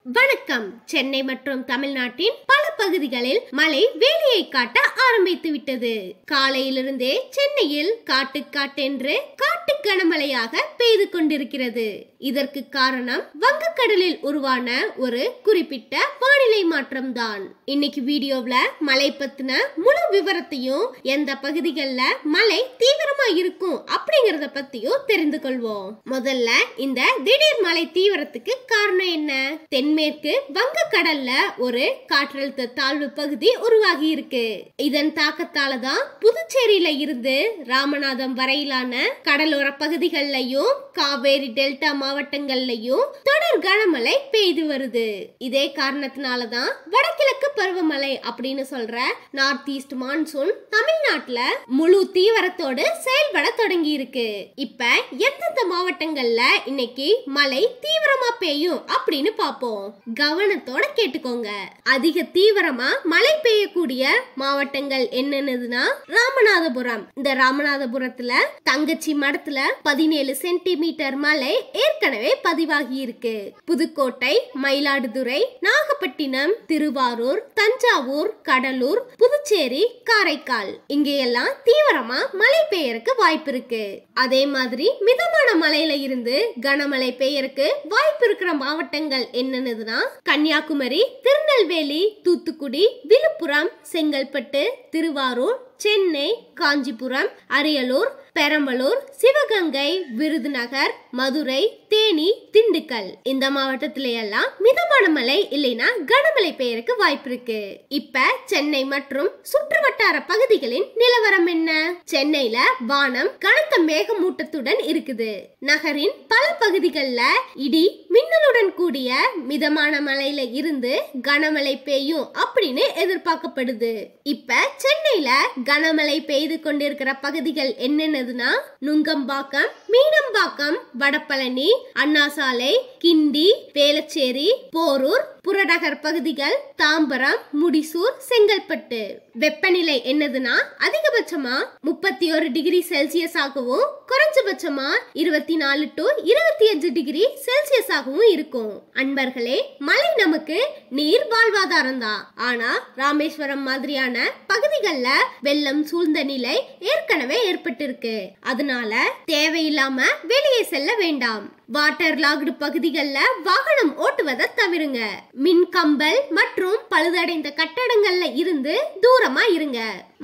வணக்கம். சென்னை மற்றும் தமிழ்நாட்டின் பல பகுதிகளில் மழை வேலையை காட்ட ஆரம்பித்து விட்டது. காலையிலிருந்தே சென்னையில் காட்டென்று காட்டு கனமழையாக பெய்து கொண்டிருக்கிறது. இதற்கு காரணம் வங்கக்கடலில் உருவான ஒரு குறிப்பிட்ட வானிலை மாற்றம் தான். இன்னைக்கு வீடியோவில் மழை பத்தின முழு விவரத்தையும், எந்த பகுதிகளில் மழை தீவிரமா இருக்கும் அப்படிங்கறத பத்தியும் தெரிந்து கொள்வோம். முதல்ல இந்த திடீர் மழை தீவிரத்துக்கு காரணம் என்ன? தென்மேற்கு வங்கக்கடல்ல ஒரு காற்றழுத்த தாழ்வு பகுதி உருவாகி இருக்கு. இதன் தாக்கத்தால தான் புதுச்சேரியில இருந்து ராமநாதம் வரையிலான கடலோர பகுதிகளிலையும் காவேரி டெல்டா மாவட்டங்கள்லயும் தொடர் கனமழை பெய்து வருது. இதே காரணத்தினாலதான் வடகிழக்கு பருவமழை அப்படின்னு சொல்ற நார்த் ஈஸ்ட் மான்சூன் தமிழ்நாட்டுல முழு தீவிரத்தோடு செயல்பட தொடங்கி இருக்கு. இப்ப எந்தெந்த மாவட்டங்கள்ல இன்னைக்கு மழை தீவிரமா பெய்யும் அப்படின்னு பாப்போம். கவனத்தோட கேட்டுக்கோங்க. அதிக தீவிரமா மழை பெய்யக்கூடிய மாவட்டங்கள் என்னென்னதுன்னா ராமநாதபுரம். இந்த ராமநாதபுரத்துல தங்கச்சி மடத்துல 17 சென்டிமீட்டர் மழை ஏற்கனவே பதிவாகி இருக்கு. புதுக்கோட்டை, மயிலாடுதுறை, நாகப்பட்டினம், திருவாரூர், தஞ்சாவூர், கடலூர், புதுச்சேரி, காரைக்கால் இங்கெல்லாம் தீவிரமா மழை பெய்யறதுக்கு வாய்ப்பு இருக்கு. அதே மாதிரி மிதமான மழையில இருந்து கனமழை பெய்யறதுக்கு வாய்ப்பு இருக்கிற மாவட்டங்கள் என்னென்னதுன்னா கன்னியாகுமரி, திருநெல்வேலி, தூத்துக்குடி, விழுப்புரம், செங்கல்பட்டு, திருவாரூர், சென்னை, காஞ்சிபுரம், அரியலூர், பெரம்பலூர், சிவகங்கை, விருதுநகர், மதுரை, தேனி, திண்டுக்கல் இந்த மாவட்டத்தில எல்லாம் மிதமான மழை இல்லைன்னா கனமழை பெய்யறதுக்கு வாய்ப்பு இருக்கு. இப்ப சென்னை மற்றும் சுற்றுவட்டார பகுதிகளின் நிலவரம் என்ன? சென்னையில வானம் கனத்த மேகமூட்டத்துடன் இருக்குது. நகரின் பல பகுதிகளில் இடி மின்னலுடன் கூடிய மிதமான மழையில இருந்து கனமழை பெய்யும் அப்படின்னு எதிர்பார்க்கப்படுது. இப்ப சென்னையில கனமழை பெய்து கொண்டிருக்கிற பகுதிகள் என்னென்னதுன்னா நுங்கம்பாக்கம், மீனம்பாக்கம், வடபழனி, அண்ணாசாலை, கிண்டி, வேளச்சேரி, போரூர், புறநகர் பகுதிகள், தாம்பரம், முடிசூர், செங்கல்பட்டு. வெப்பநிலை என்னதுன்னா அதிகபட்சமா 31 டிகிரி செல்சியஸ் ஆகவும் குறைஞ்சபட்சமா 24 to 25 டிகிரி செல்சியஸ் ஆகவும் இருக்கும். அன்பர்களே, மழை நமக்கு நீர் வாழ்வாதாரம் தான். ஆனா ராமேஸ்வரம் மாதிரியான பகுதிகள்ல வெள்ளம் சூழ்ந்த நிலை ஏற்கனவே ஏற்பட்டிருக்கு. அதனால தேவையில்லாம வெளியே செல்ல வேண்டாம். வாட்டர் லாக்டு பகுதிகளில் வாகனம் ஓட்டுவதை தவிருங்க. மின் கம்பல் மற்றும் பழுதடைந்த கட்டடங்கள்ல இருந்து தூரமா இருங்க.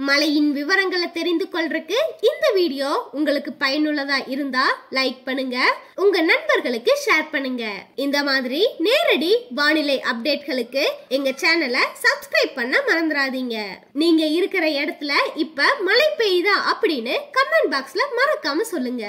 மழையின் விவரங்களை தெரிந்து கொள்றதுக்கு இந்த வீடியோ உங்களுக்கு பயனுள்ளதா இருந்தா லைக் பண்ணுங்க, உங்க நண்பர்களுக்கு ஷேர் பண்ணுங்க. இந்த மாதிரி நேரடி வானிலை அப்டேட்களுக்கு எங்க சேனலை சப்ஸ்கிரைப் பண்ண மறந்துடாதீங்க. நீங்க இருக்கிற இடத்துல இப்ப மழை பெய்யுதா அப்படின்னு கமெண்ட் பாக்ஸ்ல மறக்காம சொல்லுங்க.